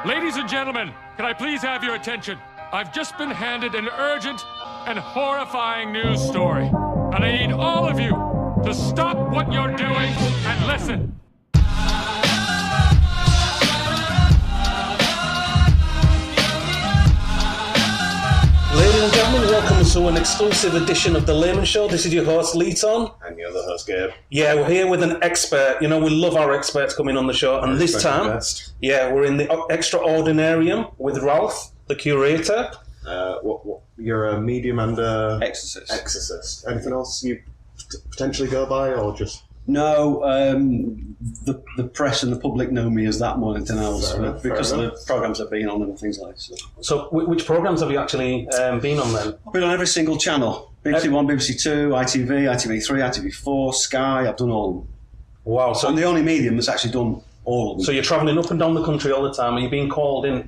Ladies and gentlemen, can I please have your attention? I've just been handed an urgent and horrifying news story. And I need all of you to stop what you're doing and listen. Ladies and gentlemen, welcome to an exclusive edition of The Laymen Show. This is your host, Keeton. And you're the host, Gabe. Yeah, we're here with an expert. You know, we love our experts coming on the show. And this time, we're in the Extraordinarium with Ralph, the curator. You're a medium and a... Exorcist. Anything else you potentially go by, or just... No, the press and the public know me as that more than anything else, because of the programmes I've been on and things like that. So which programmes have you actually been on then? I've been on every single channel. BBC One, BBC Two, ITV, ITV3, ITV4, Sky, I've done all of them. Wow. So I'm the only medium that's actually done all of them. So you're travelling up and down the country all the time. Are you being called in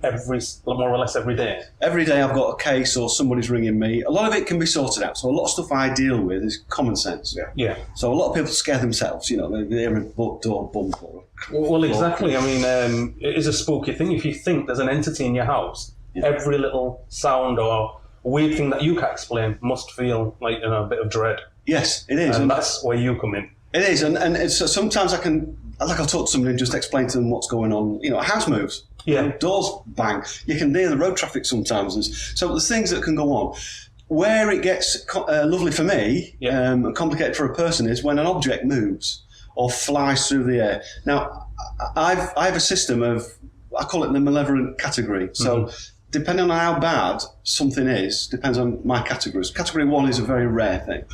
more or less every day? Every day I've got a case or somebody's ringing me. A lot of it can be sorted out. So a lot of stuff I deal with is common sense. Yeah. So a lot of people scare themselves, you know, they hear a door bump or... Well, exactly. I mean, it is a spooky thing. If you think there's an entity in your house, every little sound or weird thing that you can't explain must feel like, you know, a bit of dread. Yes, it is. And that's where you come in. It is. And it's, sometimes I'll talk to somebody and just explain to them what's going on. You know, a house moves. Yeah. Doors bang. You can hear the road traffic sometimes. So there's things that can go on. Where it gets lovely for me and complicated for a person is when an object moves or flies through the air. Now, I have a system of, I call it the malevolent category. So depending on how bad something is, depends on my categories. Category 1 is a very rare thing.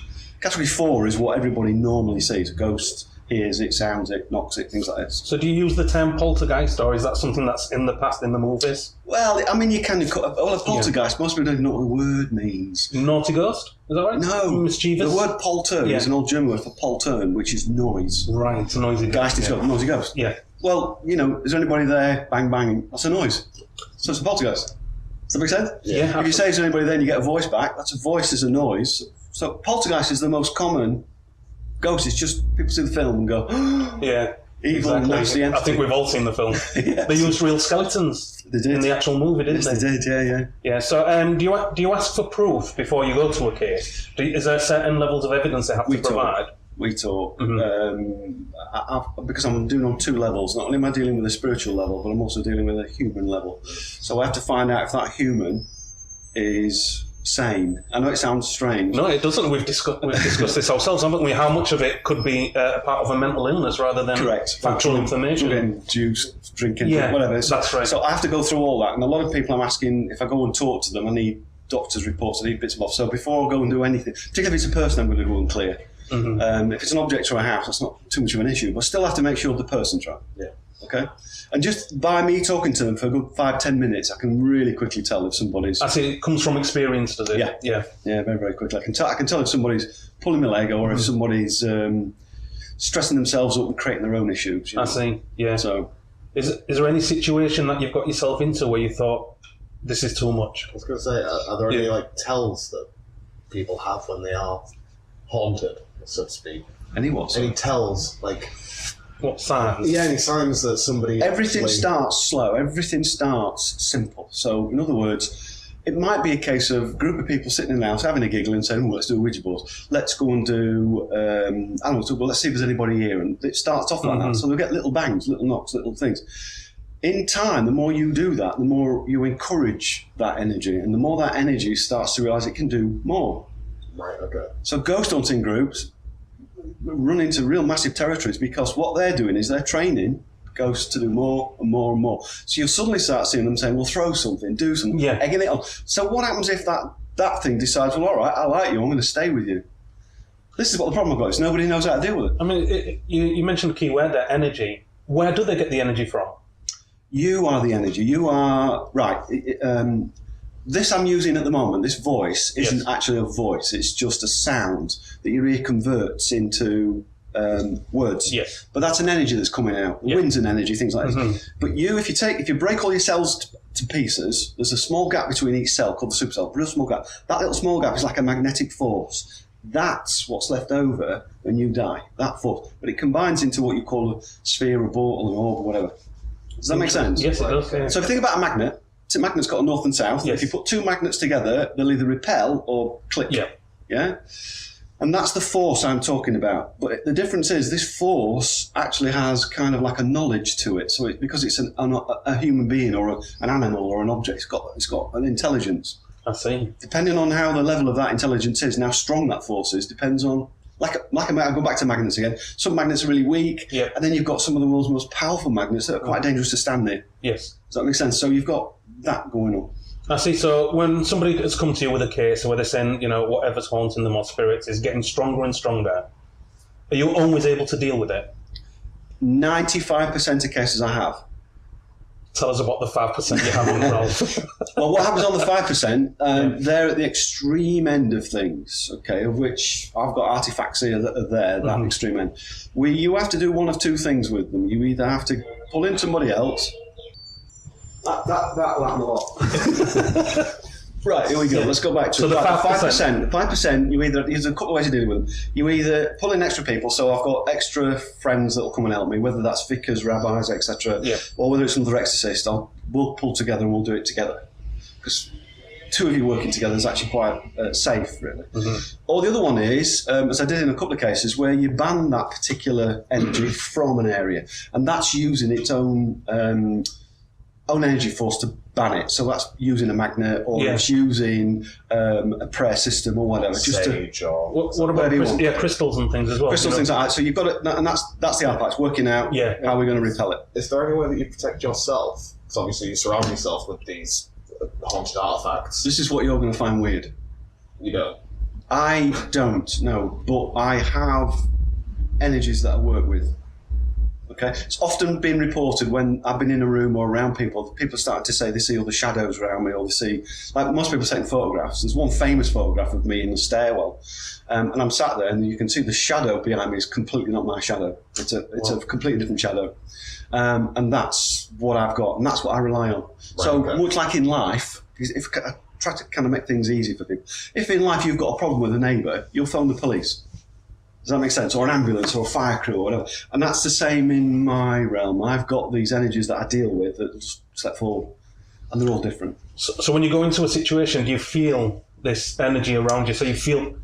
Category 4 is what everybody normally sees. A ghost hears it, sounds it, knocks it, things like this. So do you use the term poltergeist, or is that something that's in the past in the movies? Well, I mean, you can... Well, a poltergeist, most people don't know what the word means. Naughty ghost? Is that right? No. Mischievous? The word polter is an old German word for poltern, which is noise. Right, it's a noisy ghost. Geist is got a noisy ghost. Yeah. Well, you know, is there anybody there, bang, banging? That's a noise. So it's a poltergeist. Does that make sense? Yeah. If you say is there anybody there and you get a voice back, that's a voice is a noise. So poltergeist is the most common ghost. It's just people see the film and go, evil, nasty entity. I think we've all seen the film. Yes. They used real skeletons in the actual movie, didn't they? Yes, they did, Yeah, so do you ask for proof before you go to a case? Is there certain levels of evidence they have to provide? We talk. Because I'm doing on 2 levels. Not only am I dealing with a spiritual level, but I'm also dealing with a human level. So I have to find out if that human is sane. I know it sounds strange. No, it doesn't. We've discussed this ourselves, haven't we? How much of it could be a part of a mental illness rather than factual information? Drinking juice, drinking, whatever. That's right. So I have to go through all that. And a lot of people I'm asking, if I go and talk to them, I need doctor's reports, I need bits of off. So before I go and do anything, particularly if it's a person, I'm going to go and clear. If it's an object or a house, that's not too much of an issue. But I still have to make sure the person's right. Yeah. Okay? And just by me talking to them for a good 5-10 minutes, I can really quickly tell if somebody's... I see, it comes from experience, does it? Yeah, very, very quickly. I can tell if somebody's pulling my leg or if somebody's stressing themselves up and creating their own issues. I see, yeah. So, is there any situation that you've got yourself into where you thought, this is too much? I was going to say, are there any tells that people have when they are haunted, so to speak? Any what? Any tells, like... What signs? Yeah, any signs that somebody... Everything starts slow. Everything starts simple. So, in other words, it might be a case of a group of people sitting in the house having a giggle and saying, let's do a Ouija board. Let's go and do... I don't know, well, let's see if there's anybody here. And it starts off like that. So they'll get little bangs, little knocks, little things. In time, the more you do that, the more you encourage that energy. And the more that energy starts to realise it can do more. Right, okay. So ghost hunting groups run into real massive territories because what they're doing is they're training ghosts to do more and more and more. So you'll suddenly start seeing them saying, well, throw something, do something, egging it on. So what happens if that thing decides, well, all right, I like you, I'm going to stay with you? This is what the problem I've got is nobody knows how to deal with it. I mean, you mentioned the key word there, energy. Where do they get the energy from? You are the energy. You are, right, this I'm using at the moment, this voice, isn't actually a voice. It's just a sound that your ear converts into words. Yes. But that's an energy that's coming out. The wind's an energy, things like this. But if you break all your cells to pieces, there's a small gap between each cell called the supercell, real small gap. That little small gap is like a magnetic force. That's what's left over when you die, that force. But it combines into what you call a sphere, a ball, an orb, or whatever. Does that make sense? Yes, it does. Yeah. So if you think about a magnet, a magnet's got a north and south. Yes. If you put two magnets together, they'll either repel or click. Yeah. Yeah? And that's the force I'm talking about. But the difference is this force actually has kind of like a knowledge to it. So because it's a human being or an animal or an object, it's got an intelligence. I see. Depending on how the level of that intelligence is and how strong that force is, depends on, I'll go back to magnets again. Some magnets are really weak, Yeah. and then you've got some of the world's most powerful magnets that are quite dangerous to stand near. Yes. Does that make sense? So you've got that going on. I see. So when somebody has come to you with a case where they're saying, whatever's haunting them or spirits is getting stronger and stronger, are you always able to deal with it? 95% of cases I have. Tell us about the 5% you have on roll. Well, what happens on the 5%, they're at the extreme end of things, okay, of which I've got artifacts here that are there, that extreme end. You have to do one of two things with them. You either have to pull in somebody else. That'll happen a lot. Right, here we go. Let's go back to so the 5%. 5%, there's a couple of ways of dealing with them. You either pull in extra people, so I've got extra friends that will come and help me, whether that's vicars, rabbis, etc., or whether it's another exorcist, we'll pull together and we'll do it together. Because two of you working together is actually quite safe, really. Or the other one is, as I did in a couple of cases, where you ban that particular energy from an area, and that's using its own energy force to ban it. So that's using a magnet, or it's using a prayer system or whatever. Sage or what about crystals and things as well? Crystals, things like that. So you've got it, and that's the artifacts, working out how we're going to repel it. Is there any way that you protect yourself? Because obviously you surround yourself with these haunted artifacts. This is what you're going to find weird. You don't? I don't, no, but I have energies that I work with. Okay, it's often been reported when I've been in a room or around people are starting to say they see all the shadows around me, or they see, like most people taking photographs. There's one famous photograph of me in the stairwell, and I'm sat there and you can see the shadow behind me is completely not my shadow. It's a completely different shadow. And that's what I've got, and that's what I rely on. Much like in life, if I try to kind of make things easy for people, if in life you've got a problem with a neighbour, you'll phone the police. Does that make sense? Or an ambulance or a fire crew or whatever. And that's the same in my realm. I've got these energies that I deal with that just step forward, and they're all different. So when you go into a situation, do you feel this energy around you? So you feel,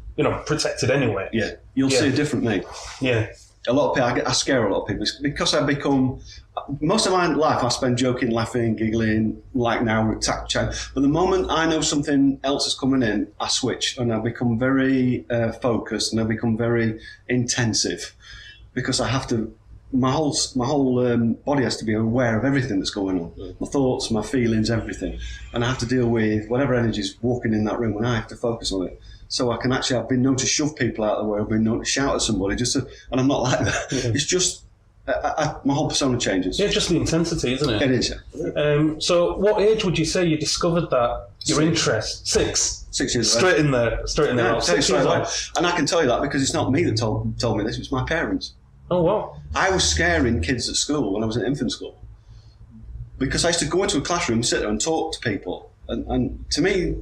protected anyway? Yeah. You'll see a different me. Yeah. A lot of people, I scare a lot of people because I've become, most of my life I spend joking, laughing, giggling, like now with chat. But the moment I know something else is coming in, I switch and I become very focused, and I become very intensive because I have to, my whole body has to be aware of everything that's going on. My thoughts, my feelings, everything. And I have to deal with whatever energy's walking in that room, and I have to focus on it. So I can actually, I've been known to shove people out of the way, I've been known to shout at somebody, and I'm not like that. Yeah. It's just, my whole persona changes. Yeah, just the intensity, isn't it? It is, yeah. So what age would you say you discovered that, your interest? 6 years straight in there. Yeah, 6 years old. And I can tell you that because it's not me that told me this, it was my parents. Oh, wow. I was scaring kids at school when I was in infant school. Because I used to go into a classroom, sit there and talk to people. And to me,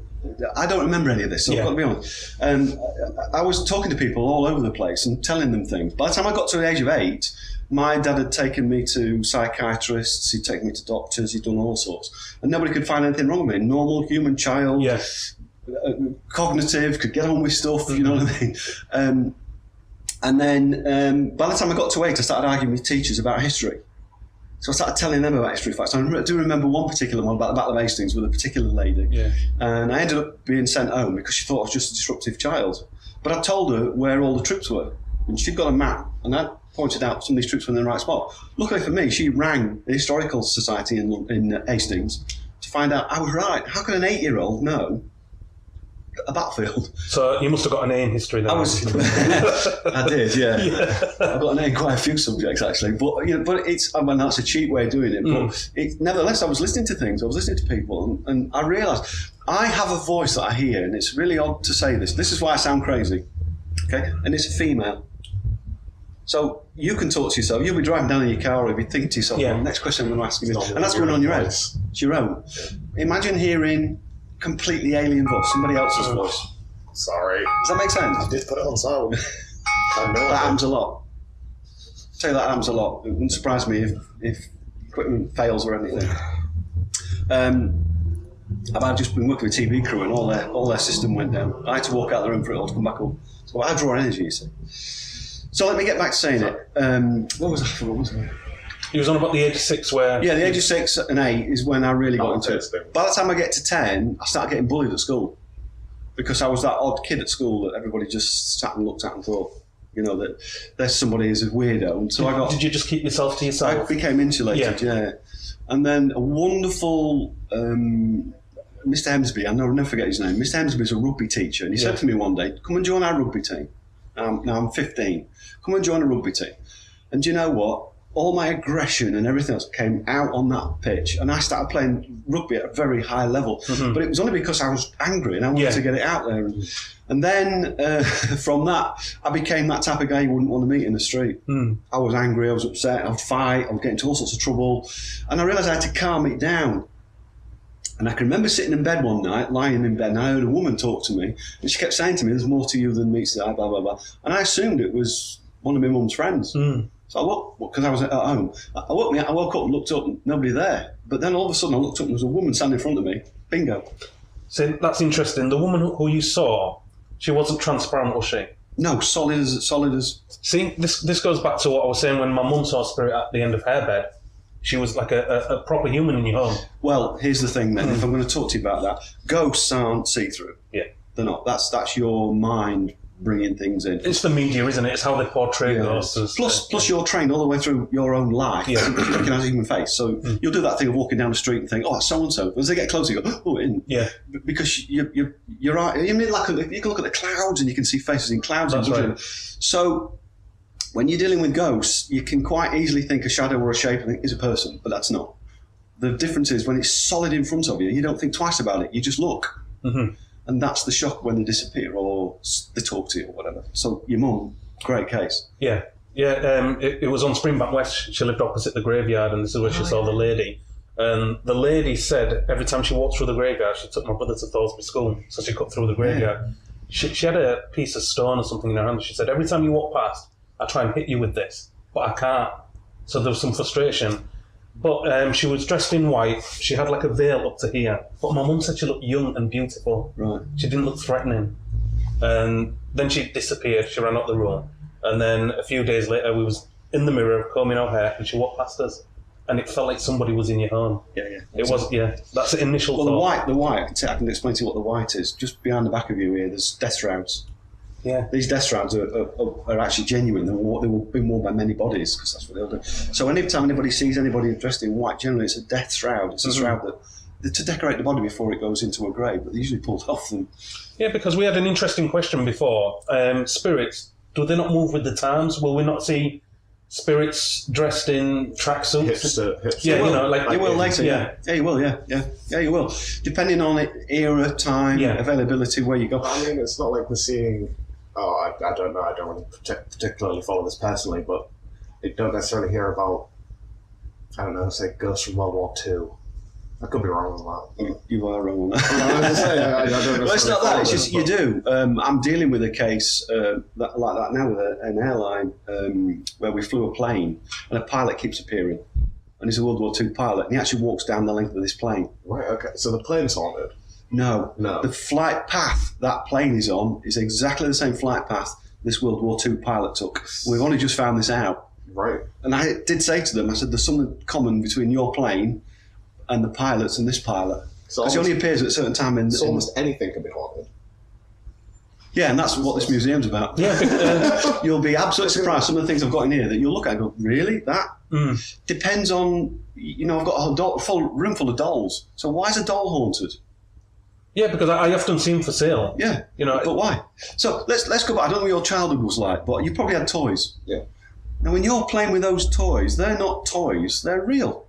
I don't remember any of this, so I've got to be honest. I was talking to people all over the place and telling them things. By the time I got to the age of 8, my dad had taken me to psychiatrists, he'd taken me to doctors, he'd done all sorts. And nobody could find anything wrong with me. Normal human child, cognitive, could get on with stuff, you know what I mean? And then by the time I got to 8, I started arguing with teachers about history. So I started telling them about history facts. I do remember one particular one about the Battle of Hastings with a particular lady. Yeah. And I ended up being sent home because she thought I was just a disruptive child. But I told her where all the troops were. And she'd got a map, and I pointed out some of these troops were in the right spot. Luckily for me, she rang the Historical Society in Hastings to find out I was right. How can an 8-year-old know a battlefield? So you must have got an A in history then. I did, yeah. I've got an A in quite a few subjects actually, but it's, I mean, that's a cheap way of doing it. But nevertheless, I was listening to things, I was listening to people, and I realised I have a voice that I hear, and it's really odd to say this. This is why I sound crazy, okay? And it's a female. So you can talk to yourself. You'll be driving down in your car, or you'll be thinking to yourself, well, next question I'm going to ask you is, and that's going on your head. It's your own. Yeah. Imagine hearing completely alien voice, somebody else's voice. Sorry. Does that make sense? I did put it on sound. That happens a lot. I'll tell you that happens a lot. It wouldn't surprise me if equipment fails or anything. I've just been working with TV crew and all their system went down. I had to walk out of the room for it all to come back up. So I draw energy, you see. So let me get back to saying it. What was I? He was on about the age of 6 where... Yeah, the age of 6 and 8 is when I really got into it. By the time I get to 10, I started getting bullied at school. Because I was that odd kid at school that everybody just sat and looked at and thought, that there's somebody who's a weirdo. And so Did you just keep yourself to yourself? I became insulated, yeah. And then a wonderful Mr. Hemsby, I'll never forget his name. Mr. Hemsby is a rugby teacher, and he said to me one day, "Come and join our rugby team." Now I'm 15. Come and join a rugby team. And do you know what? All my aggression and everything else came out on that pitch, and I started playing rugby at a very high level. Mm-hmm. But it was only because I was angry and I wanted to get it out there. And then from that, I became that type of guy you wouldn't want to meet in the street. Mm. I was angry, I was upset, I would fight, I would get into all sorts of trouble. And I realised I had to calm it down. And I can remember sitting in bed one night, lying in bed, and I heard a woman talk to me, and she kept saying to me, "There's more to you than meets the eye, blah, blah, blah." And I assumed it was one of my mum's friends. Mm. So I woke, because I was at home, I woke up and looked up and nobody there. But then all of a sudden I looked up and there was a woman standing in front of me. Bingo. So that's interesting. The woman who you saw, she wasn't transparent, was she? No, solid as... See, this goes back to what I was saying when my mum saw Spirit at the end of her bed. She was like a proper human in your home. Well, here's the thing then, if I'm going to talk to you about that, ghosts aren't see-through. Yeah. They're not. That's your mind bringing things in. It's the media, isn't it? It's how they portray ghosts. Plus you're trained all the way through your own life to recognise a human face. So you'll do that thing of walking down the street and think, "Oh, so-and-so." As they get closer, you go, "Oh, in." Yeah. Because you're right. You mean like you can look at the clouds and you can see faces in clouds. That's right. So when you're dealing with ghosts, you can quite easily think a shadow or a shape and think is a person, but that's not. The difference is when it's solid in front of you, you don't think twice about it. You just look. Mm-hmm. And that's the shock when they disappear or they talk to you or whatever. So your mum, great case. Yeah. It was on Springbank West. She lived opposite the graveyard, and this is where she saw the lady. And the lady said every time she walked through the graveyard, she took my brother to Thorsby School, so she cut through the graveyard. Yeah. She had a piece of stone or something in her hand. She said, "Every time you walk past, I try and hit you with this, but I can't." So there was some frustration. But she was dressed in white. She had like a veil up to here. But my mum said she looked young and beautiful. Right. She didn't look threatening. And then she disappeared. She ran out the room. And then a few days later, we was in the mirror combing our hair, and she walked past us. And it felt like somebody was in your home. Yeah. It was, that's the initial thought. The white, I can explain to you what the white is. Just behind the back of you here, there's death shrouds. Yeah. These death shrouds are actually genuine. They've been worn by many bodies, because that's what they'll do. So anytime anybody sees anybody dressed in white, generally it's a death shroud. It's a shroud that to decorate the body before it goes into a grave, but they usually pull it off them. Yeah, because we had an interesting question before. Spirits, do they not move with the times? Will we not see spirits dressed in tracksuits? Hipster. Yeah, they will later. Yeah, you will. Yeah, you will. Depending on it, era, time, availability, where you go. I mean, it's not like we're seeing. I don't know. I don't really particularly follow this personally, but I don't necessarily hear about. I don't know, say ghosts from World War II. I could be wrong on that. You are wrong on that. I was just saying, I don't know. Well, it's not that. It's just you do. I'm dealing with a case like that now with an airline where we flew a plane and a pilot keeps appearing, and he's a World War II pilot, and he actually walks down the length of this plane. Right. Okay. So the plane's haunted. No. The flight path that plane is on is exactly the same flight path this World War II pilot took. We've only just found this out. Right. And I did say to them, I said, "There's something common between your plane and the pilots and this pilot." Because he only appears at a certain time in... So almost anything can be haunted. Yeah, and that's what this museum's about. Yeah. You'll be absolutely surprised. Some of the things I've got in here that you'll look at and go, really? That? Depends on... I've got a room full of dolls. So why is a doll haunted? Yeah, because I often see them for sale. Yeah, but why? So let's go back. I don't know what your childhood was like, but you probably had toys. Yeah. Now, when you're playing with those toys, they're not toys, they're real.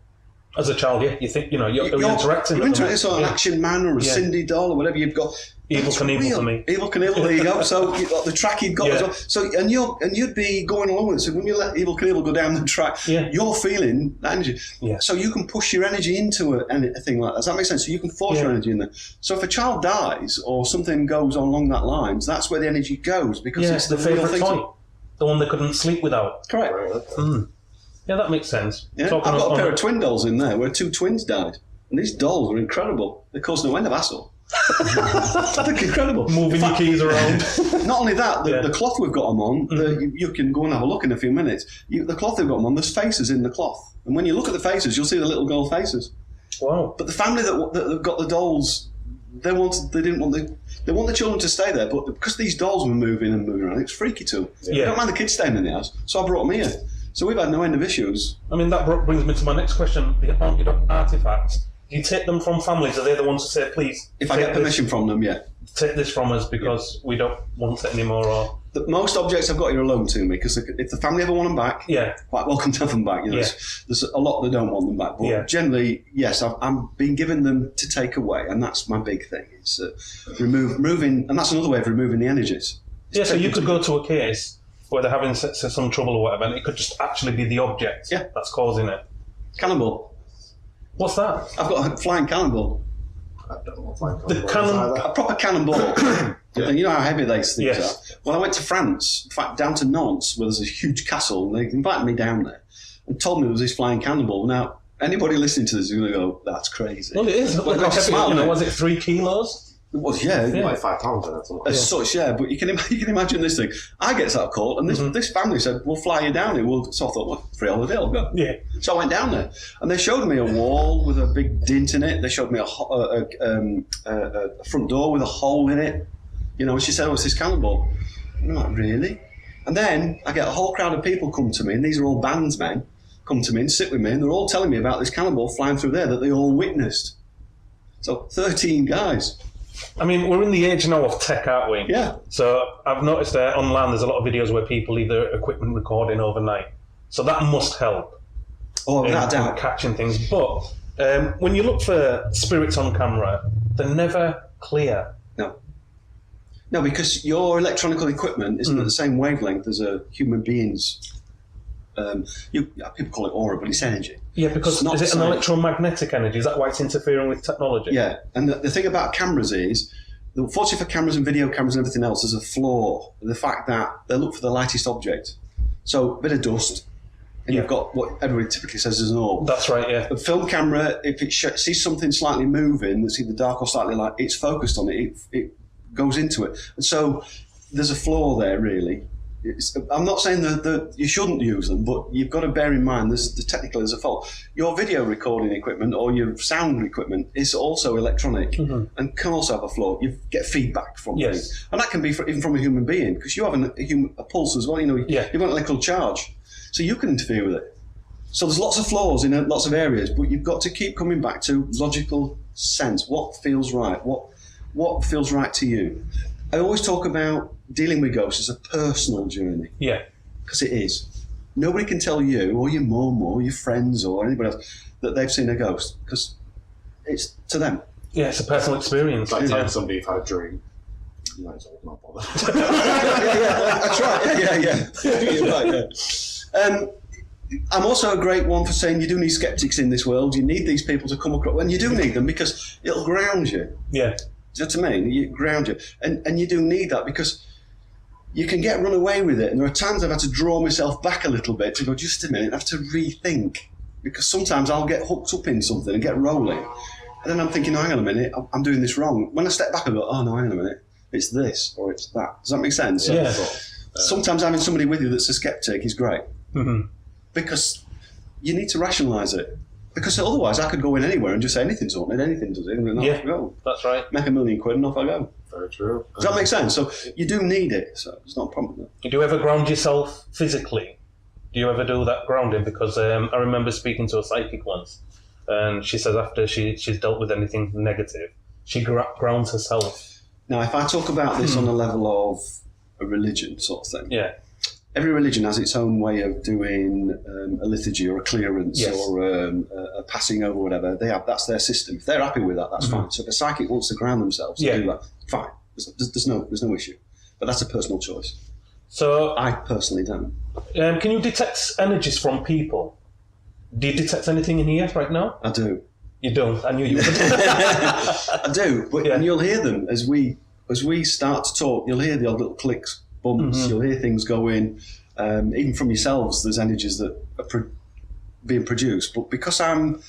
As a child, you're interacting. You're interacting with an Action Man or a Cindy doll or whatever you've got. Evil Knievel for me. Evil Knievel, there you go. So you've got the track you've got as well. So and you'd be going along with it. So when you let Evil Knievel go down the track, you're feeling that energy. Yeah. So you can push your energy into a thing like that. Does that make sense? So you can force your energy in there. So if a child dies or something goes on along that lines, that's where the energy goes because it's the favourite toy. The one they couldn't sleep without. Correct. Right, okay. Yeah, that makes sense. Yeah? I've got a pair of twin dolls in there where 2 twins died. And these dolls are incredible. They cause no end of hassle. I think incredible. Moving your keys around. Not only that, the cloth we've got them on, you can go and have a look in a few minutes. The cloth we've got them on, there's faces in the cloth. And when you look at the faces, you'll see the little girl faces. Wow. But the family that got the dolls, they want the children to stay there, but because these dolls were moving around, it's freaky to them. Yeah. They don't mind the kids staying in the house, so I brought them here. So we've had no end of issues. I mean, that brings me to my next question. The haunted artifacts, do you take them from families? Are they the ones who say, please, If I get permission from them, yeah. take this from us because we don't want it anymore? Or Most objects I've got here are loaned to me, because if the family ever want them back, quite welcome to have them back. There's a lot that don't want them back, but generally, yes, I'm being given them to take away, and that's my big thing. It's removing, and that's another way of removing the energies. Yeah, so you could go to a case where they're having some trouble or whatever, and it could just actually be the object that's causing it. Cannonball. What's that? I've got a flying cannonball. I don't know what flying The cannonball is cannon, A proper cannonball. You know how heavy these things are. Well, I went to France, in fact, down to Nantes, where there's a huge castle, and they invited me down there and told me there was this flying cannonball. Now, anybody listening to this is going to go, that's crazy. Well, it is. Well, Was it 3 kilos? It was, like 5 pounds in it. Something like As such, but you can imagine this thing. I get that call, and this family said, we'll fly you down here. So I thought, well, free holiday, I'll go. Yeah. So I went down there, and they showed me a wall with a big dint in it. They showed me a front door with a hole in it. You know, and she said, oh, it's this cannonball. And I'm like, really? And then I get a whole crowd of people come to me, and these are all bandsmen, come to me and sit with me, and they're all telling me about this cannonball flying through there that they all witnessed. So 13 guys. I mean, we're in the age now of tech, aren't we? Yeah. So I've noticed online there's a lot of videos where people leave their equipment recording overnight. So that must help. Oh, without in doubt. Catching things. But when you look for spirits on camera, they're never clear. No, because your electronic equipment isn't at the same wavelength as a human being's. People call it aura, but it's energy. Yeah, because It's not is it the an same. electromagnetic energy? Is that why it's interfering with technology? Yeah, and the thing about cameras is, unfortunately for cameras and video cameras and everything else, there's a flaw in the fact that they look for the lightest object. So, a bit of dust, and you've got what everybody typically says is an orb. That's right, yeah. A film camera, if it sees something slightly moving, that's either dark or slightly light, it's focused on it, it goes into it. And so, there's a flaw there, really. I'm not saying that you shouldn't use them, but you've got to bear in mind technically there's a fault. Your video recording equipment or your sound equipment is also electronic and can also have a flaw. You get feedback from things, and that can be even from a human being, because you have a pulse as well. You know, you've got an electrical charge, so you can interfere with it. So there's lots of flaws in lots of areas, but you've got to keep coming back to logical sense. What feels right? What feels right to you? I always talk about dealing with ghosts as a personal journey. Yeah. Because it is. Nobody can tell you or your mum or your friends or anybody else that they've seen a ghost, because it's to them. Yeah, it's a personal experience. Like telling somebody you've had a dream. You might as well not bother. That's right. Yeah. You're right, yeah. I'm also a great one for saying you do need skeptics in this world. You need these people to come across, and you do need them because it'll ground you. Yeah. Do you know what I mean? You ground you. And you do need that, because you can get run away with it. And there are times I've had to draw myself back a little bit to go, just a minute, I have to rethink. Because sometimes I'll get hooked up in something and get rolling. And then I'm thinking, hang on a minute, I'm doing this wrong. When I step back, I go, oh no, hang on a minute, it's this or it's that. Does that make sense? Yeah. Sometimes having somebody with you that's a skeptic is great. Because you need to rationalise it. Because otherwise I could go in anywhere and just say anything's haunted, anything does it, and then off I go. That's right. Make $1 million and off I go. Very true. Does that make sense? So you do need it, so it's not a problem. Do you ever ground yourself physically? Do you ever do that grounding? Because I remember speaking to a psychic once, and she says after she's dealt with anything negative, she grounds herself. Now, if I talk about this on a level of a religion sort of thing, every religion has its own way of doing a liturgy or a clearance or a passing over, whatever. That's their system. If they're happy with that, that's fine. So if a psychic wants to ground themselves and do that, fine. There's no issue. But that's a personal choice. So I personally don't. Can you detect energies from people? Do you detect anything in here right now? I do. You don't? I knew you would. I do, but and you'll hear them as we start to talk. You'll hear the odd little clicks, bumps. You'll hear things going. Even from yourselves, there's energies that are being produced, but because I'm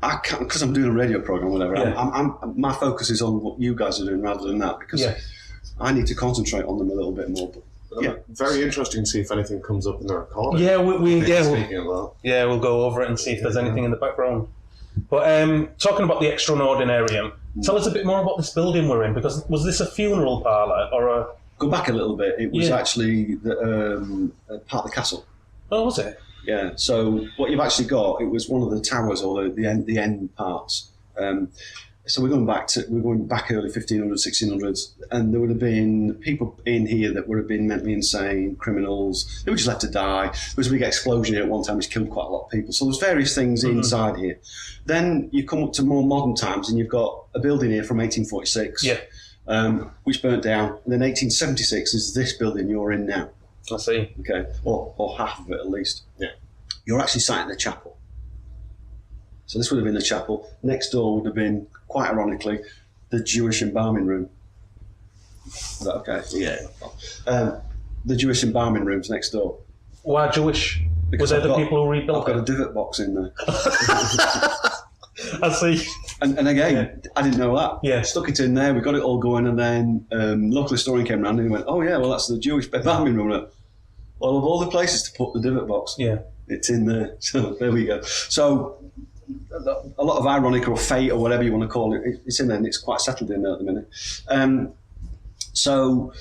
doing a radio program, or whatever. Yeah. My focus is on what you guys are doing rather than that, because I need to concentrate on them a little bit more. But, very interesting to see if anything comes up in the recording. Yeah, we'll go over it and see if there's anything in the background. But talking about the Extraordinarium, tell us a bit more about this building we're in, because was this a funeral parlour or a... Go back a little bit. It was actually part of the castle. Oh, was it? Yeah. So what you've actually got, it was one of the towers or the end parts. So we're going back early 1500s, 1600s, and there would have been people in here that would have been mentally insane, criminals. They were just left to die. There was a big explosion here at one time which killed quite a lot of people. So there's various things inside here. Then you come up to more modern times, and you've got a building here from 1846, which burnt down. And then 1876 is this building you're in now. I see. Okay, or half of it at least. Yeah. You're actually sat in the chapel. So this would have been the chapel. Next door would have been, quite ironically, the Jewish embalming room. Is that okay? Yeah. The Jewish embalming room's next door. Why Jewish? Because was there the people who rebuilt I've got a divot box in there. I see. And again, I didn't know that. Yeah. Stuck it in there, we got it all going, and then local historian came around and he went, oh yeah, well that's the Jewish embalming room. Well, of all the places to put the divot box, it's in there. So there we go. So a lot of ironic or fate or whatever you want to call it, it's in there, and it's quite settled in there at the minute. So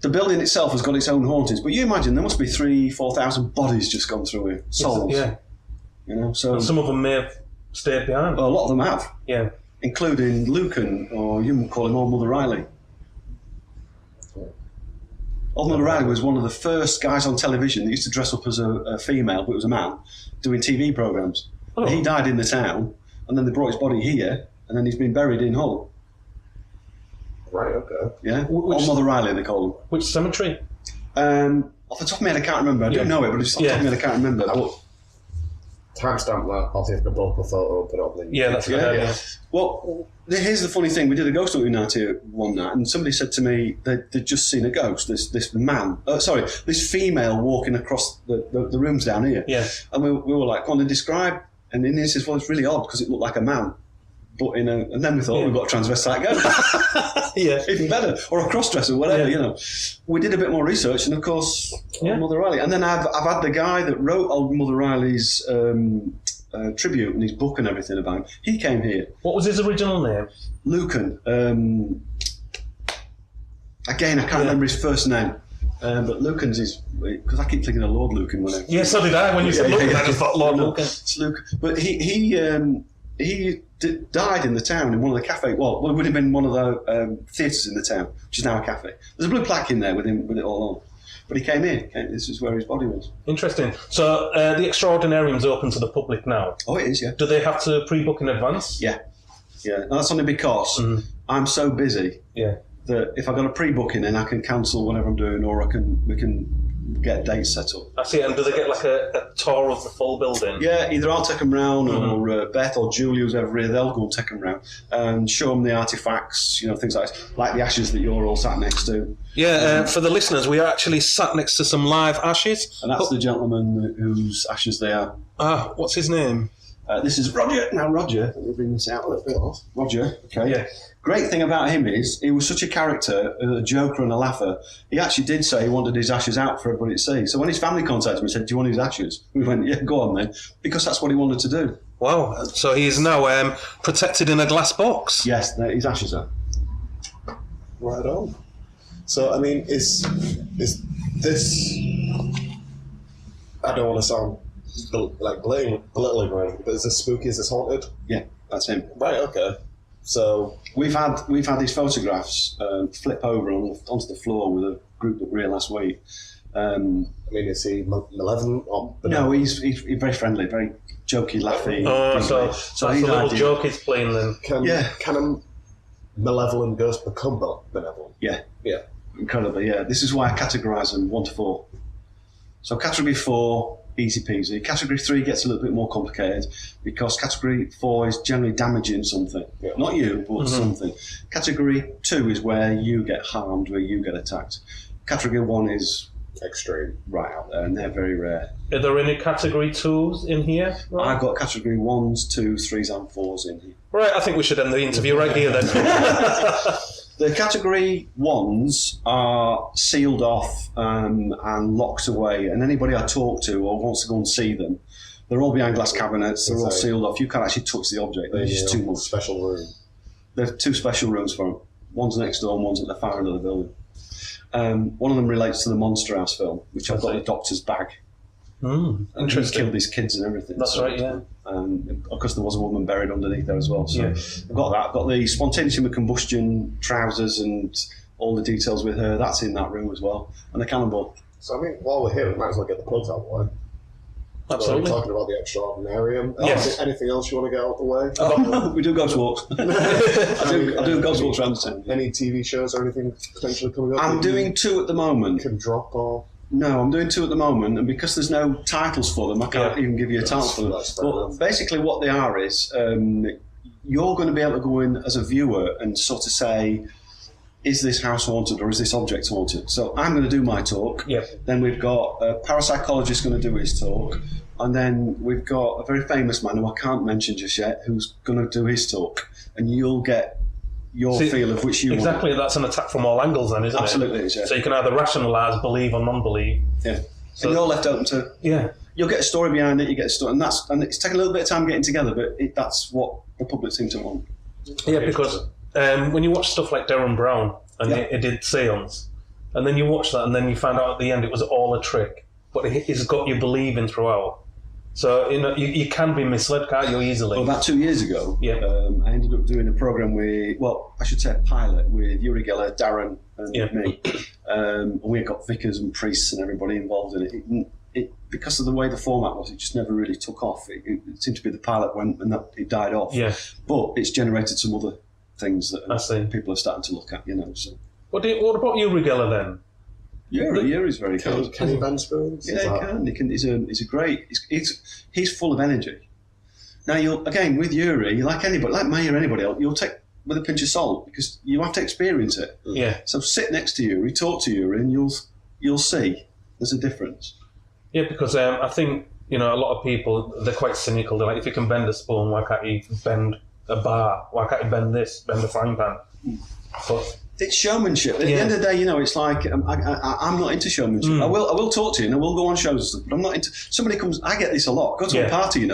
the building itself has got its own hauntings, but you imagine there must be 3,000-4,000 bodies just gone through here, souls. Yeah. You know, so and some of them may have stayed behind. Well, a lot of them have. Yeah. Including Lucan, or you can call him Old Mother Riley. Old Mother Riley was one of the first guys on television that used to dress up as a female, but it was a man, doing TV programmes. Oh. He died in the town, and then they brought his body here, and then he's been buried in Hull. Right, okay. Yeah? Old Mother Riley, they call him. Which cemetery? Off the top of my head, I can't remember. I don't know it, but off the top of my head, I can't remember. But timestamp that. I'll take a bulk of photo and put it up there. Yeah, that's good. Yeah. Well, here's the funny thing. We did a ghost hunting night here one night, and somebody said to me they'd just seen a ghost, this female walking across the rooms down here. Yeah. And we were like, "Come on, describe." And then he says, "Well, it's really odd because it looked like a man." But and then we thought we've got a transvestite ghost. Yeah. Even better. Or a cross-dresser, whatever, you know. We did a bit more research, and of course, Old Mother Riley. And then I've had the guy that wrote Old Mother Riley's tribute and his book and everything about him. He came here. What was his original name? Lucan. Again, I can't remember his first name. But Lucan's is, because I keep thinking of Lord Lucan when I... Yeah, so did I. When you said Lucan, I just thought Lord Lucan. It's Lucan. But he died in the town in one of the cafe. Well, it would have been one of the theatres in the town, which is now a cafe. There's a blue plaque in there with it all on. But he came here. This is where his body was. Interesting. So the Extraordinarium's open to the public now. Oh, it is. Yeah. Do they have to pre-book in advance? Yeah. And that's only because I'm so busy. Yeah. That if I've got a pre-booking, then I can cancel whatever I'm doing, or we can get dates set up. I see. And do they get like a tour of the full building? Yeah, either I'll take them round, or Beth or Julie, who's ever here, they'll go and take them round and show them the artefacts, things like the ashes that you're all sat next to. Yeah, for the listeners, we are actually sat next to some live ashes. And that's the gentleman whose ashes they are. What's his name? This is Roger. Now, Roger, let me bring this out a little bit off. Roger, okay. Yeah. Great thing about him is he was such a character, a joker and a laugher. He actually did say he wanted his ashes out for everybody to see. So when his family contacted him and said, "Do you want his ashes?" We went, "Yeah, go on then," because that's what he wanted to do. Wow. So he is now protected in a glass box. Yes, his ashes are. Right on. So, I mean, is this... I don't want to sound belittling or anything, but is this spooky? Is this haunted? Yeah, that's him. Right, okay. So we've had these photographs flip over onto the floor with a group that were here last week. I mean, is he malevolent or... No, he's very friendly, very jokey, laughy. So that's a little joke he's playing then. Can a malevolent ghost become benevolent? Yeah. Yeah. Incredibly, yeah. This is why I categorise them 1 to 4. So category 4, easy peasy. Category 3 gets a little bit more complicated because category 4 is generally damaging something. Yeah. Not you, but something. Category 2 is where you get harmed, where you get attacked. Category 1 is extreme. right out there, and they're very rare. Are there any category 2s in here? I've got category 1s, 2s, 3s, and 4s in here. Right, I think we should end the interview right here then. The category 1s are sealed off and locked away, and anybody I talk to or wants to go and see them, they're all behind glass cabinets, they're all sealed off. You can't actually touch the object, there's just too much. Special room. There are 2 special rooms for them. One's next door and one's at the far end of the building. One of them relates to the Monster House film, which I've got in a doctor's bag. Interesting. He killed his kids and everything. That's right, yeah. Because there was a woman buried underneath there as well. So I've got that. I've got the spontaneous human combustion trousers and all the details with her. That's in that room as well. And the cannonball. So, I mean, while we're here, we might as well get the plugs out of the way. Absolutely. We're talking about the Extraordinarium. Yes. Anything else you want to get out of the way? We do ghost walks. I do ghost walks around the town. Any TV shows or anything potentially coming up? I'm doing 2 at the moment. Can drop or... No, I'm doing 2 at the moment, and because there's no titles for them, I can't even give you a title for them. But basically what they are is, you're going to be able to go in as a viewer and sort of say, is this house haunted or is this object haunted? So I'm going to do my talk. Yep. Then we've got a parapsychologist going to do his talk. And then we've got a very famous man who I can't mention just yet, who's going to do his talk. And you'll get your feel of which you exactly want. That's an attack from all angles then, isn't Absolutely it? is, yeah. So you can either rationalise, believe or non-believe. Yeah. So, and you're left open to... Yeah. You'll get a story behind it, you get a story, and it's taken a little bit of time getting together, but that's what the public seem to want. Yeah, because when you watch stuff like Derren Brown, and it did Seance, and then you watch that, and then you find out at the end it was all a trick, but it's got you believing throughout. So, you can be misled, can't you, easily? Well, about 2 years ago, Yeah. I ended up doing a programme with, well, I should say a pilot, with Uri Geller, Darren, and me. And we got vicars and priests and everybody involved in it. Because of the way the format was, it just never really took off. It seemed to be the pilot went and it died off. Yeah. But it's generated some other things that I see. people are starting to look at, So. What about you, Rigella, then? Yuri's very good. Can he bend spoons? Yeah, he can. He's a great. He's full of energy. Now, again with Yuri, like anybody, like me or anybody else, you'll take with a pinch of salt because you have to experience it. Yeah. So sit next to Yuri, talk to Yuri, and you'll see there's a difference. Yeah, because I think a lot of people, they're quite cynical. They're like, if you can bend a spoon, why can't you bend a bar? Why can't you bend a frying pan? But it's showmanship. At the end of the day, it's like I'm not into showmanship. I will talk to you and I will go on shows and stuff, but I'm not into. Somebody comes. I get this a lot. Go to a party,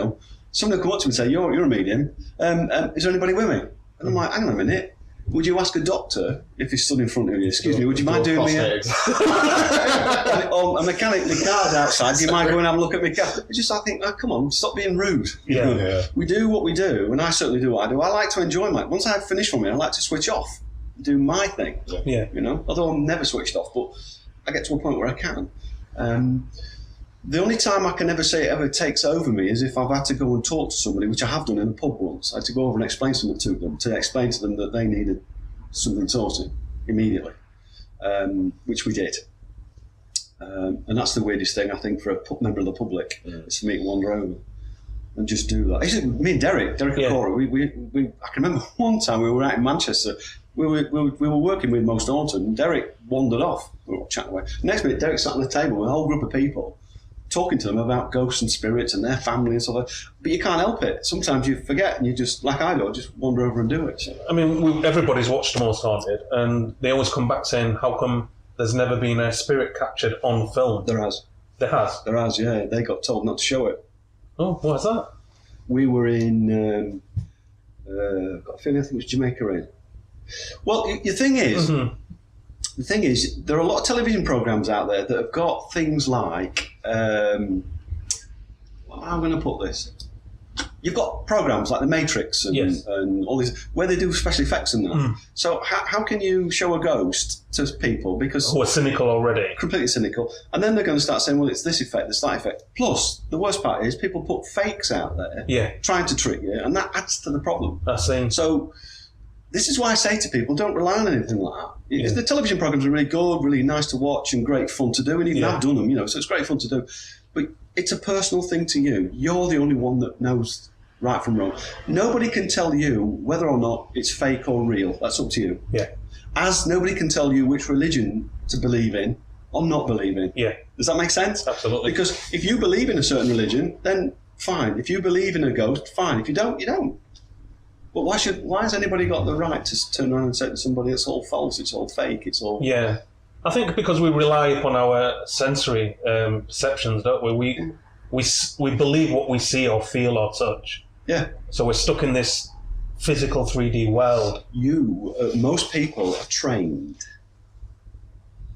Somebody will come up to me and say, "You're a medium. Is there anybody with me?" And I'm like, "Hang on a minute. Would you ask a doctor if he's stood in front of you? Excuse me, would you mind doing me a mechanic? The car's outside. Do you mind going and have a look at my car?" It's just, I think, come on, stop being rude. Yeah. We do what we do, and I certainly do what I do. I like to enjoy once I've finished from it, I like to switch off, do my thing. Yeah. Although I'm never switched off, but I get to a point where I can. The only time I can ever say it ever takes over me is if I've had to go and talk to somebody, which I have done in a pub once. I had to go over and explain something to them, that they needed something sorted immediately, which we did. And that's the weirdest thing, I think, for a member of the public, is for me to wander over and just do that. Me and Derek Okora, we I can remember one time we were out in Manchester. We were working with Most Haunted, and Derek wandered off. We were chatting away. Next minute, Derek sat on the table with a whole group of people, talking to them about ghosts and spirits and their family and stuff like that. But you can't help it. Sometimes you forget and you just, like I do, just wander over and do it. I mean, everybody's watched The Most Haunted, and they always come back saying, how come there's never been a spirit captured on film? There has. There has? There has, yeah. They got told not to show it. Oh, why's that? We were in, got a feeling I think it was Jamaica in. Well, the thing is, there are a lot of television programs out there that have got things like, how am I going to put this? You've got programs like The Matrix and all these, where they do special effects and that. So how can you show a ghost to people? Because who are cynical already. Completely cynical. And then they're going to start saying, well, it's this effect, it's that effect. Plus, the worst part is people put fakes out there trying to trick you, and that adds to the problem. That's it. So this is why I say to people, don't rely on anything like that. The television programs are really good, really nice to watch and great fun to do, and even I've done them, so it's great fun to do. But it's a personal thing to you. You're the only one that knows right from wrong. Nobody can tell you whether or not it's fake or real. That's up to you. Yeah. As nobody can tell you which religion to believe in or not believing. Yeah. Does that make sense? Absolutely. Because if you believe in a certain religion, then fine. If you believe in a ghost, fine. If you don't, you don't. But why has anybody got the right to turn around and say to somebody it's all false, it's all fake, it's all... Yeah. I think because we rely upon our sensory perceptions, don't we? We believe what we see or feel or touch. Yeah. So we're stuck in this physical 3D world. Most people are trained.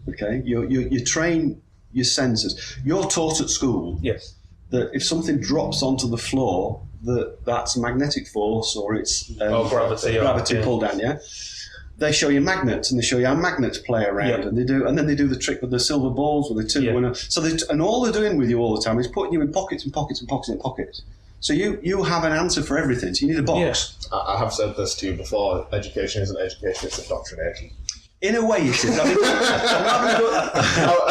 Okay? You train your senses. You're taught at school Yes. that if something drops onto the floor, that's magnetic force or it's Or gravity. pull down, yeah? They show you magnets and they show you how magnets play around Yeah. and then they do the trick with the silver balls with the two. Yeah. And all they're doing with you all the time is putting you in pockets and pockets and pockets and pockets. So you have an answer for everything. So you need a box. Yes. I have said this to you before. Education isn't education; it's indoctrination. In a way, it is. I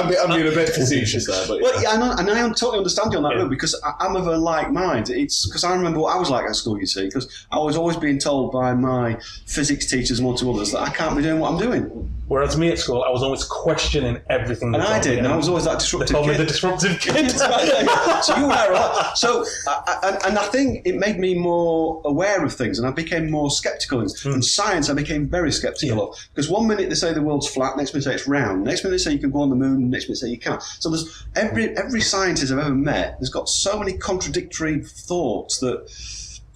mean, I'm being a bit facetious there, but well, yeah, I totally understand you on that route because I'm of a like mind. It's because I remember what I was like at school, you see, because I was always being told by my physics teachers and one to others that I can't be doing what I'm doing. Whereas me at school, I was always questioning everything. And I did, and I was always that disruptive They called me kid. the disruptive kid. So you were a lot. So, and I think it made me more aware of things, and I became more sceptical. And science, I became very sceptical of, because one minute they say the world's flat, next minute they say it's round, next minute they say you can go on the moon, next minute they say you can't. So there's every scientist I've ever met has got so many contradictory thoughts that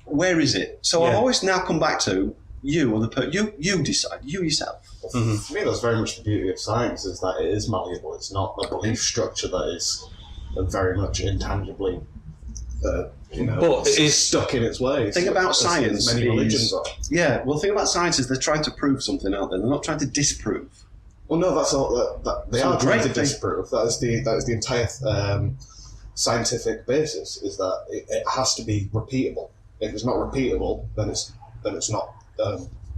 where is it? So I've always now come back to you or you decide, you yourself. For me, that's very much the beauty of science, is that it is malleable. It's not a belief structure that is very much intangibly, But it is stuck in its ways. The thing about science many religions are. Yeah, well, the thing about science is they're trying to prove something out there. They're not trying to disprove. Well, no, that's all. That they So are trying to great thing. disprove. That is the entire scientific basis. Is that it has to be repeatable. If it's not repeatable, then it's not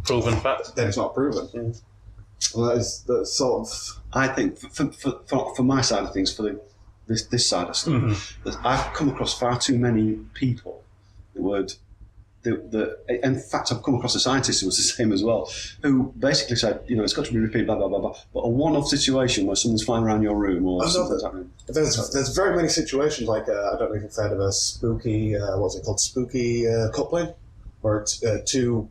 proven fact. then it's not proven. Mm. And that's sort of. I think for my side of things, for this side of stuff, that I've come across far too many people in fact, I've come across a scientist who was the same as well, who basically said, it's got to be repeated, blah, blah, blah, blah. But a one-off situation where someone's flying around your room or something's happening. There's very many situations like, I don't know if you've heard of a spooky, what's it called, spooky coupling, where two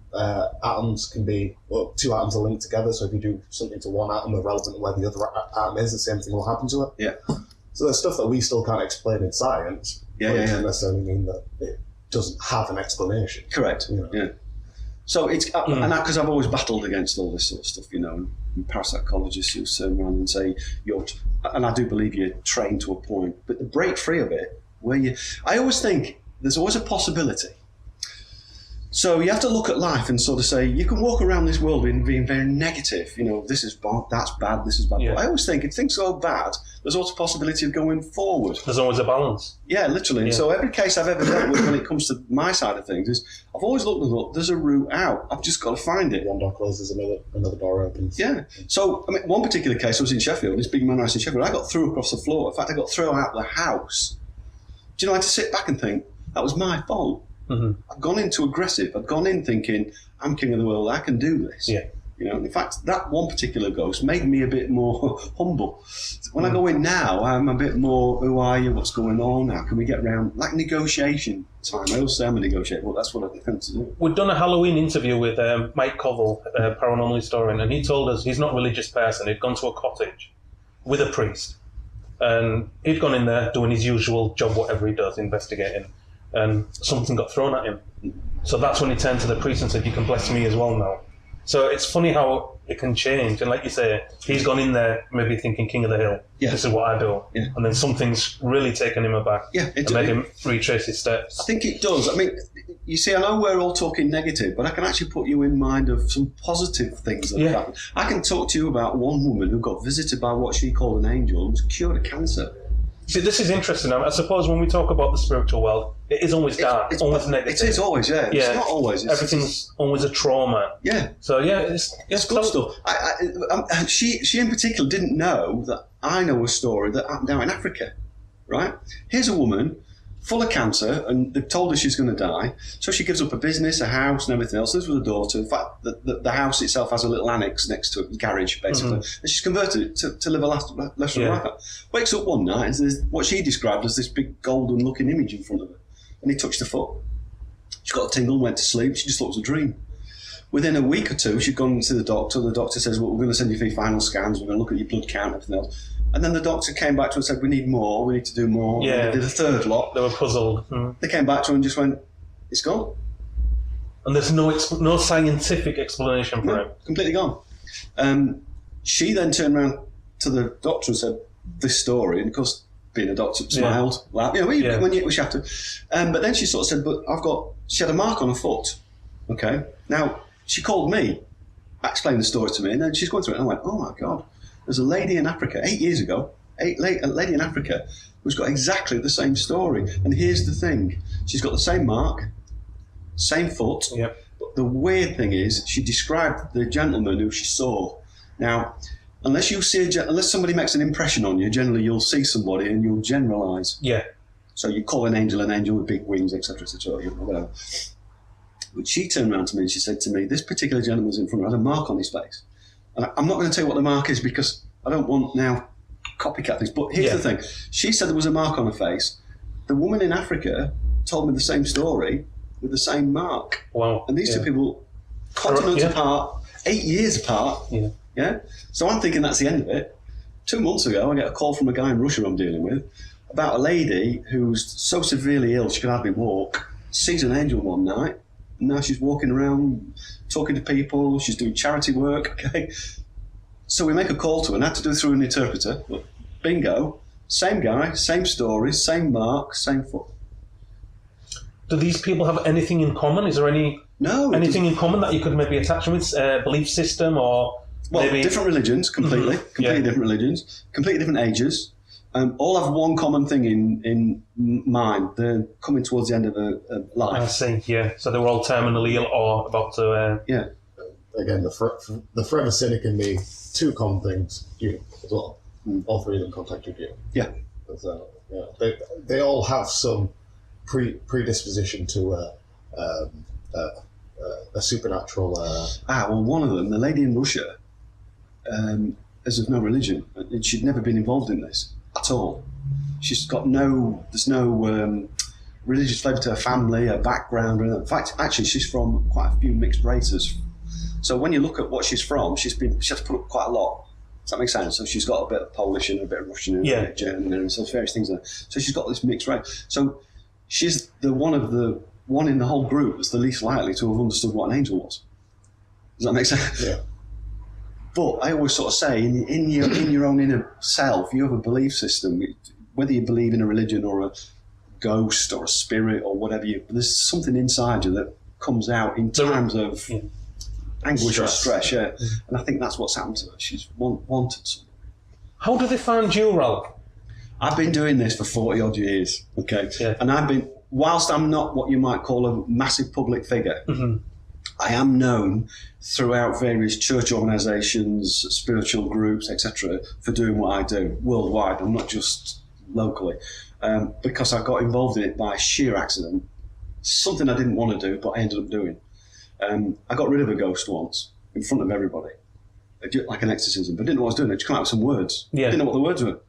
atoms two atoms are linked together, so if you do something to one atom, irrelevant to where the other atom is, the same thing will happen to it. Yeah. So there's stuff that we still can't explain in science, but it doesn't necessarily mean that it doesn't have an explanation. Correct. Yeah. So it's and because I've always battled against all this sort of stuff, and parapsychologists who turn around and say and I do believe you're trained to a point, but the break free of it, I always think there's always a possibility. So you have to look at life and sort of say, you can walk around this world being very negative. This is bad, that's bad, this is bad. Yeah. But I always think if things go bad, there's also a possibility of going forward. There's always a balance. Yeah, literally. And so every case I've ever dealt with when it comes to my side of things is I've always looked and thought, there's a route out. I've just got to find it. One door closes, another door opens. Yeah. So, one particular case, I was in Sheffield, this big man house in Sheffield, I got thrown across the floor. In fact, I got thrown out of the house. Do you know, I had to sit back and think, that was my fault. Mm-hmm. I've gone in too aggressive. I've gone in thinking, I'm king of the world, I can do this. Yeah. In fact, that one particular ghost made me a bit more humble. When I go in now, I'm a bit more, who are you, what's going on, how can we get around, like negotiation time. I always say I'm a negotiator, but that's what I tend to do. We'd done a Halloween interview with Mike Covell, a paranormal historian, and he told us he's not a religious person. He'd gone to a cottage with a priest, and he'd gone in there doing his usual job, whatever he does, investigating, and something got thrown at him. So that's when he turned to the priest and said, you can bless me as well now. So it's funny how it can change. And like you say, he's gone in there maybe thinking king of the hill. Yeah. This is what I do. Yeah. And then something's really taken him aback. Yeah, and made him retrace his steps. I think it does. I mean, you see, I know we're all talking negative, but I can actually put you in mind of some positive things that have happened. I can talk to you about one woman who got visited by what she called an angel and was cured of cancer. See, this is interesting. I suppose when we talk about the spiritual world, it is always dark, it's always negative. It is always, yeah. It's not always. Everything's always a trauma. Yeah. So, it's good stuff. She in particular didn't know that I know a story that happened down in Africa, right? Here's a woman, full of cancer, and they've told her she's going to die. So she gives up her business, her house, and everything else. This was a daughter. In fact, the house itself has a little annex next to it, garage, basically. And she's converted it to live a less life. Wakes up one night, and there's what she described as this big golden-looking image in front of her. And he touched her foot. She got a tingle, went to sleep. She just thought it was a dream. Within a week or two, she'd gone to the doctor. The doctor says, well, we're going to send you for your final scans. We're going to look at your blood count and everything else. And then the doctor came back to her and said, we need more. We need to do more. Yeah. And they did a third lot. They were puzzled. They came back to her and just went, it's gone. And there's no scientific explanation for it. Completely gone. She then turned around to the doctor and said, this story. And of course, being a doctor, smiled. Like, when you have to. But then she sort of said, but she had a mark on her foot. Okay. Now, she called me, explained the story to me, and then she's going through it, and I went, oh my God, there's a lady in Africa, 8 years ago, a lady in Africa who's got exactly the same story. And here's the thing, she's got the same mark, same foot, but the weird thing is, she described the gentleman who she saw. Now, unless somebody makes an impression on you, generally you'll see somebody and you'll generalise. Yeah. So you call an angel with big wings, etc., whatever. But she turned around to me and she said to me, this particular gentleman was in front of her, had a mark on his face. And I'm not going to tell you what the mark is because I don't want now copycat things. But here's the thing. She said there was a mark on her face. The woman in Africa told me the same story with the same mark. Wow. And these two people, continents apart, 8 years apart. Yeah. So I'm thinking that's the end of it. 2 months ago, I get a call from a guy in Russia I'm dealing with about a lady who's so severely ill she can hardly walk, sees an angel one night, and now she's walking around, talking to people, she's doing charity work, okay? So we make a call to her, and I had to do it through an interpreter. But bingo, same guy, same story, same mark, same foot. Do these people have anything in common? Is there anything in common that you could maybe attach with belief system or maybe different religions, completely different religions, completely different ages. All have one common thing in mind. They're coming towards the end of a life. I see, yeah. So they were all terminally ill or about to... Again, the forever cynic in me, two common things, you as well. All three of them contacted you. Yeah. So, they all have some predisposition to a supernatural... well, one of them, the lady in Russia, is of no religion. And she'd never been involved in this at all. She's got there's no religious flavour to her family, her background. In fact, actually, she's from quite a few mixed races. So when you look at what she's from, she has to put up quite a lot. Does that make sense? So she's got a bit of Polish and a bit of Russian and a bit of German and so various things there. So she's got this mixed race. So she's one in the whole group that's the least likely to have understood what an angel was. Does that make sense? Yeah. But I always sort of say, in your own inner self, you have a belief system. Whether you believe in a religion or a ghost or a spirit or whatever, there's something inside you that comes out in times of anguish or stress. Yeah, and I think that's what's happened to her. She's wanted something. How do they find you, Ralph? I've been doing this for 40 odd years. Okay, and whilst I'm not what you might call a massive public figure. I am known throughout various church organisations, spiritual groups, etc., for doing what I do worldwide. I'm not just locally, because I got involved in it by sheer accident. Something I didn't want to do, but I ended up doing. I got rid of a ghost once in front of everybody, like an exorcism, but didn't know what I was doing. I just came out with some words. Didn't know what the words were.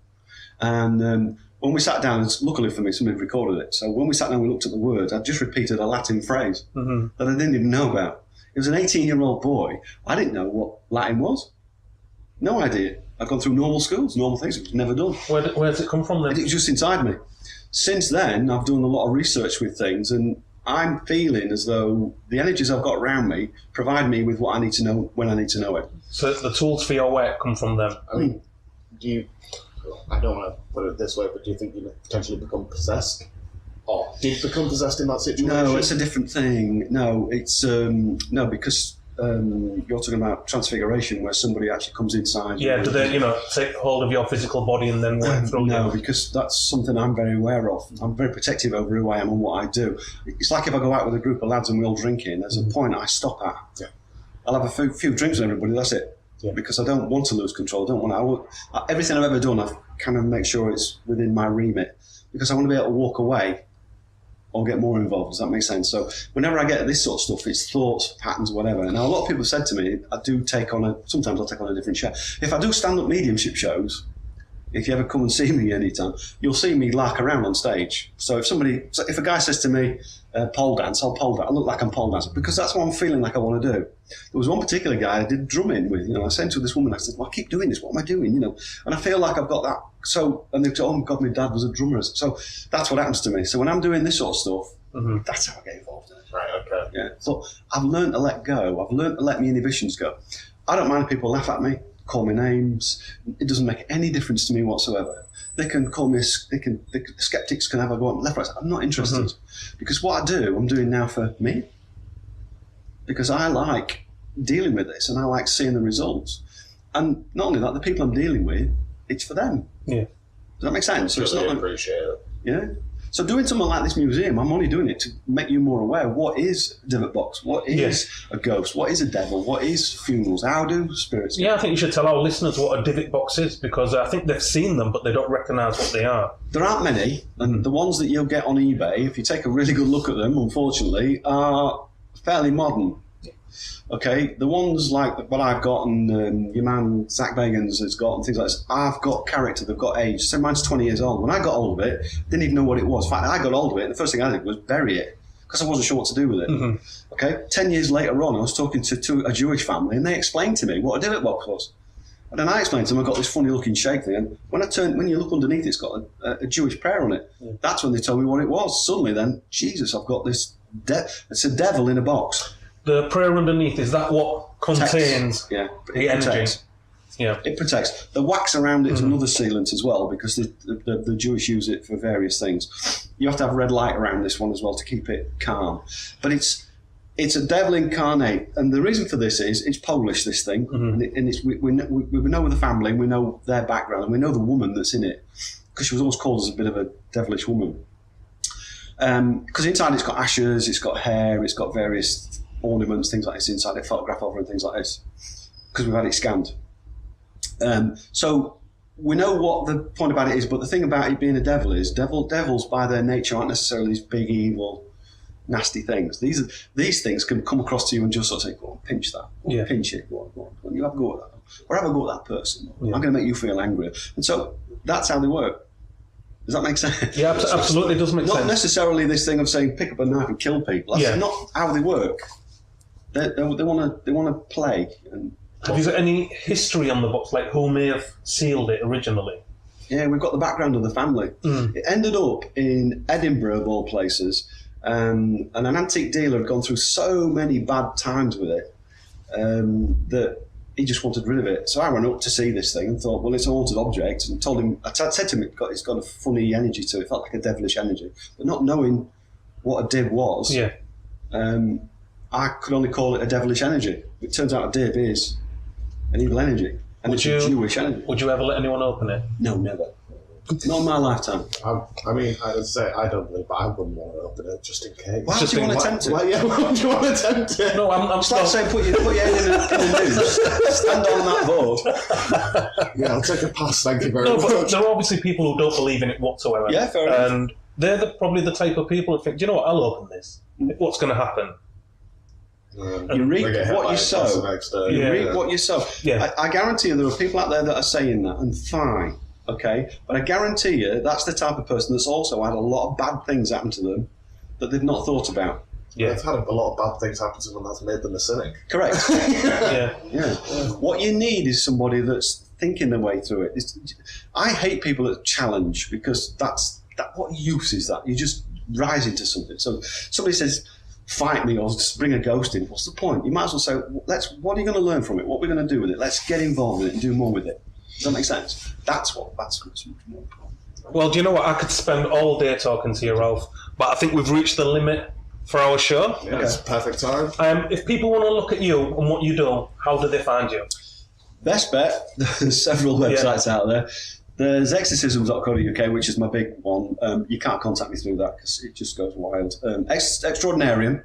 And when we sat down, luckily for me, somebody recorded it. So when we sat down, we looked at the words. I just repeated a Latin phrase that I didn't even know about. It was an 18-year-old boy. I didn't know what Latin was. No idea. I'd gone through normal schools, normal things. It was never done. Where does it come from then? It was just inside me. Since then, I've done a lot of research with things, and I'm feeling as though the energies I've got around me provide me with what I need to know when I need to know it. So the tools for your work come from them? I mean, I don't want to put it this way, but do you think you potentially become possessed? Or did become possessed in that situation? No, it's a different thing. No, it's because you're talking about transfiguration, where somebody actually comes inside. Yeah, do they, take hold of your physical body and then work through No, because that's something I'm very aware of. I'm very protective over who I am and what I do. It's like if I go out with a group of lads and we're all drinking, there's a point I stop at. Yeah. I'll have a few drinks with everybody, that's it. Yeah. Because I don't want to lose control. Everything I've ever done, I kind of make sure it's within my remit, because I want to be able to walk away or get more involved. Does that make sense? So whenever I get this sort of stuff, it's thoughts, patterns, whatever. Now, a lot of people said to me, sometimes I'll take on a different show. If I do stand-up mediumship shows, if you ever come and see me anytime, you'll see me lark around on stage. So if a guy says to me, pole dance, I'll pole dance. I look like I'm pole dancing because that's what I'm feeling like I want to do. There was one particular guy I did drumming with. I said to this woman, I said, well, I keep doing this. What am I doing? And I feel like I've got that. So, and they said, oh my God, my dad was a drummer. So that's what happens to me. So when I'm doing this sort of stuff, that's how I get involved in it. Right, okay. Yeah. So I've learned to let go. I've learned to let my inhibitions go. I don't mind if people laugh at me, call me names. It doesn't make any difference to me whatsoever. They can call me, the skeptics can have a go on left, right. I'm not interested. Because what I do, I'm doing now for me. Because I like dealing with this and I like seeing the results. And not only that, the people I'm dealing with, it's for them. Yeah. Does that make sense? So Really it's not appreciate it. Yeah. So doing something like this museum, I'm only doing it to make you more aware. What is a divot box? What is a ghost? What is a devil? What is funerals? How do spirits? Yeah, I think you should tell our listeners what a divot box is, because I think they've seen them, but they don't recognise what they are. There aren't many, and the ones that you'll get on eBay, if you take a really good look at them, unfortunately, are fairly modern. Okay, the ones like what I've got and your man Zach Bagans has got and things like this, I've got character, they've got age. So mine's 20 years old. When I got hold of it, didn't even know what it was. In fact, I got hold of it and the first thing I did was bury it because I wasn't sure what to do with it. Okay, 10 years later on, I was talking to a Jewish family and they explained to me what a divot box was. And then I explained to them, I've got this funny looking shape thing. And when you look underneath, it's got a Jewish prayer on it. That's when they told me what it was. Suddenly then, Jesus, I've got this, it's a devil in a box. The prayer underneath, is that what contains the energy? Yeah. It protects. The wax around it is another sealant as well, because the Jewish use it for various things. You have to have red light around this one as well to keep it calm. But it's a devil incarnate, and the reason for this is it's Polish, this thing, and we know the family, and we know their background, and we know the woman that's in it, because she was always called as a bit of a devilish woman. Because inside it's got ashes, it's got hair, it's got various ornaments, things like this inside it, photograph of her and things like this, because we've had it scanned. So we know what the point about it is, but the thing about it being a devil is devils by their nature aren't necessarily these big, evil, nasty things. These things can come across to you and just sort of say, go on, pinch that, pinch it, go on, you have a go at that, or have a go at that person. I'm going to make you feel angry. And so that's how they work. Does that make sense? Yeah, absolutely, it does make sense. Not necessarily this thing of saying pick up a knife and kill people. That's not how they work. They want to play. And have you got any history on the box, like who may have sealed it originally? Yeah, we've got the background of the family. It ended up in Edinburgh, of all places, and an antique dealer had gone through so many bad times with it that he just wanted rid of it. So I went up to see this thing and thought, well, it's a haunted object, and told him, I said to him, it's got a funny energy to it. It felt like a devilish energy, but not knowing what a div was. Yeah. I could only call it a devilish energy. It turns out a div is an evil energy, and it's a Jewish energy. Would you ever let anyone open it? No, never. Not in my lifetime. I mean, I would say I don't believe, but I wouldn't want to open it just in case. Why do you want to tempt it? Why do you want to tempt it? No, I'm It's like saying put your head in the news, stand on that board. Yeah, I'll take a pass, thank you very No, but much. there are obviously people who don't believe in it whatsoever. Yeah, fair enough. And they're probably the type of people who think, do you know what, I'll open this. What's going to happen? You reap what you sow. You reap what you sow. Yeah. I guarantee you there are people out there that are saying that, and fine, okay? But I guarantee you that's the type of person that's also had a lot of bad things happen to them that they've not thought about. Yeah, I've had a lot of bad things happen to them that's made them a cynic. Correct. Yeah. What you need is somebody that's thinking their way through it. I hate people that challenge, because what use is that? You just rise into something. So somebody says, fight me or just bring a ghost in. What's the point? You might as well say, what are you going to learn from it? What are we going to do with it? Let's get involved with it and do more with it. Does that make sense? That's much more important. Well, do you know what? I could spend all day talking to you, Ralph, but I think we've reached the limit for our show. Yeah, it's perfect time. If people want to look at you and what you do, how do they find you? Best bet. There's several websites out there. There's exorcisms.co.uk, which is my big one. You can't contact me through that because it just goes wild. Extraordinarium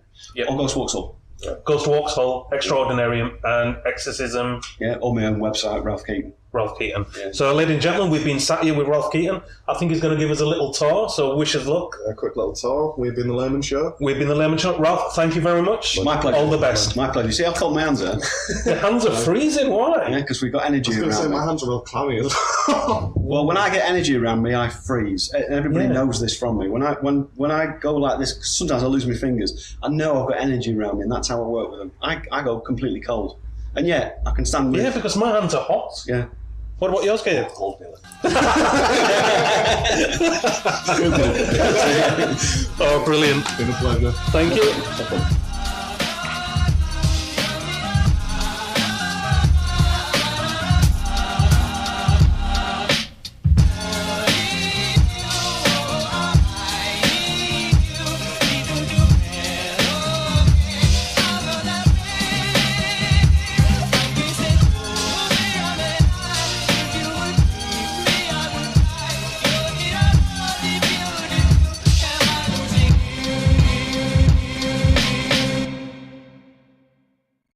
or Ghost Walks Hull. Ghost Walks Hull, Extraordinarium, and Exorcism. Yeah, or my own website, Ralph Keeton. Ralph Keeton. Yeah. So, ladies and gentlemen, we've been sat here with Ralph Keeton. I think he's going to give us a little tour, so wish us luck. A quick little tour. We've been the Laymen Show. We've been the Laymen Show. Ralph, thank you very much. My pleasure. All the best. My pleasure. See how cold my hands are? The hands are freezing. Why? Yeah, because we've got energy I was going to around say, me. my hands are real clammy. Well, when I get energy around me, I freeze. Everybody knows this from me. When I go like this, sometimes I lose my fingers. I know I've got energy around me, and that's how I work with them. I go completely cold. And yet, I can stand with... Yeah, because my hands are hot. Yeah. What about yours, Gabe? Cold feeling. Oh, brilliant. Been a pleasure. Thank you.